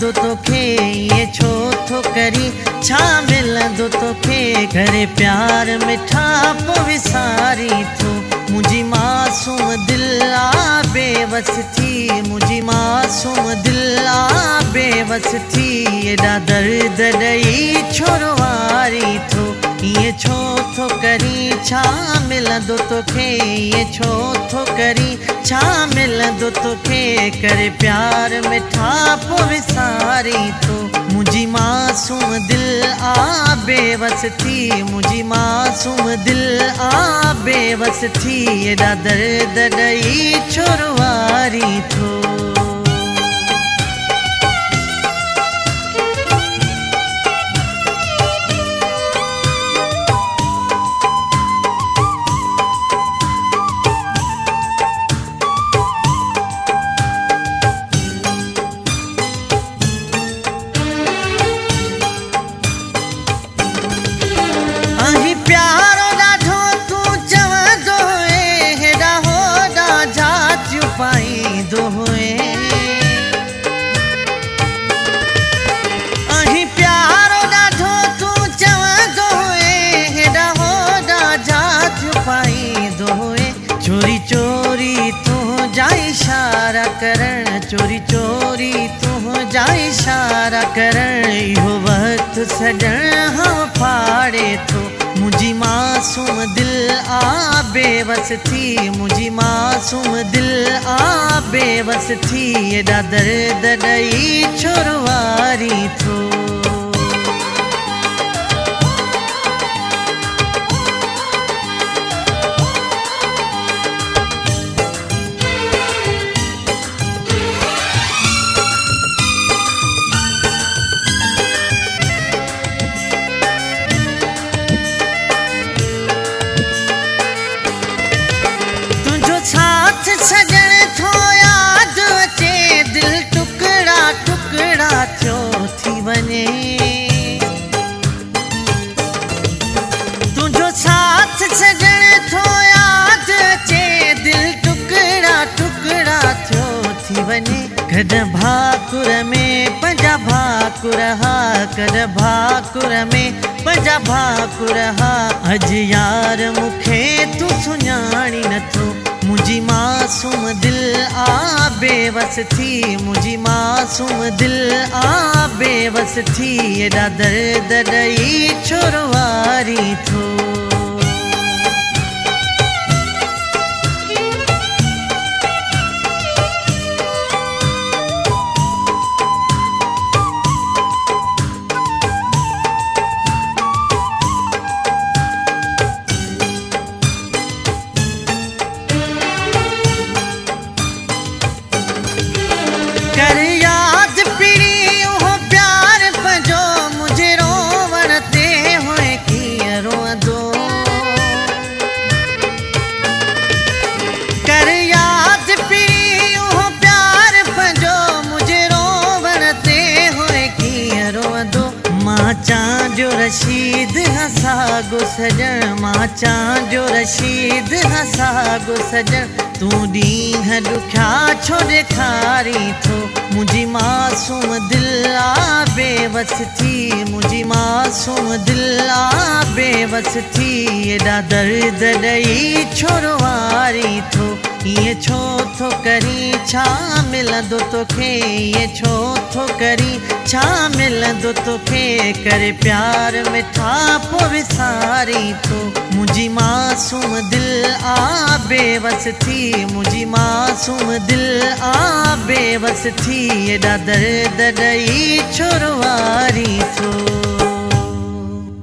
मिलंदो तोखे ये छो थो करी छा मिलंदो तोखे करे प्यार मिठा पोइ विसारी थो मुंहिंजी मासूम दिल आ बेवस थी मुंहिंजी मासूम दिल आ बेवस थी एॾा दर्द ॾेई छोरो वारी थो ये छो थो करी छा मिलंदो तोखे ये छो थो करी छा मिलंदो तोखे करे प्यार मिठा पोइ विसारी थो मुंहिंजी मासूम दिल आ बेवस थी मुंहिंजी मासूम दिल आ बेवस थी एॾा दर्द ॾेई छोरो वारी थो पाईंदो हुए अहीं प्यारो ॾाढो तूं चवंदो हुए हेॾा होॾा जात पाईंदो हुए चोरी चोरी तुंहिंजा इशारा करण चोरी चोरी तुंहिंजा इशारा करण इहो वक़्तु छॾण हाँ फाड़े थो मुंहिंजी मासूम दिल आ बेवस थी मुंहिंजी मासूम दिल आ बेवस थी एॾा दर्द ॾेई छोरो वारी थो छॾण थो यादि अचे दिलि टुकड़ा टुकड़ा थियो थी वञे तुंहिंजो साथ छॾण थो यादि अचे दिलि टुकड़ा टुकड़ा थियो थी वञे कॾहिं भाकुर में पंहिंजा भाकुर हा कॾहिं भाकुर में पंहिंजा भाकुर हा अॼु यार मूंखे तूं सुञाणी नथो मुंहिंजी मासूम दिल आ बेवस थी मुंहिंजी मासूम दिल आ बेवस थी एॾा दर्द ॾेई छोरो वारी थो कर याद पीड़ी उहो प्यार पंहिंजो मुंहिंजे रोवण ते हुए कीअं रोअंदो कर याद पीड़ी उहो प्यार पंहिंजो मुंहिंजे रोवण ते हुए कीअं रोअंदो मां चांजो रशीद हसागो सॼण मां चांजो रशीद हसागो सॼण तूं ॾींहं ॾुखिया छो ॾेखारी थो मुंहिंजी मासूम दिल आ बेवस थी मुंहिंजी मासूम दिल आ बेवस थी एॾा दर्द ॾेई छोरो वारी थो ये छो थो करी छा मिलंदो तोखे ये छो थो करी छा मिलंदो तोखे करे प्यार मिठा पोइ विसारी थो मुंहिंजी मासूम दिल आ बेवस थी मुंहिंजी मासूम दिल आ बेवस थी एॾा दर्द ॾेई छोरो वारी थो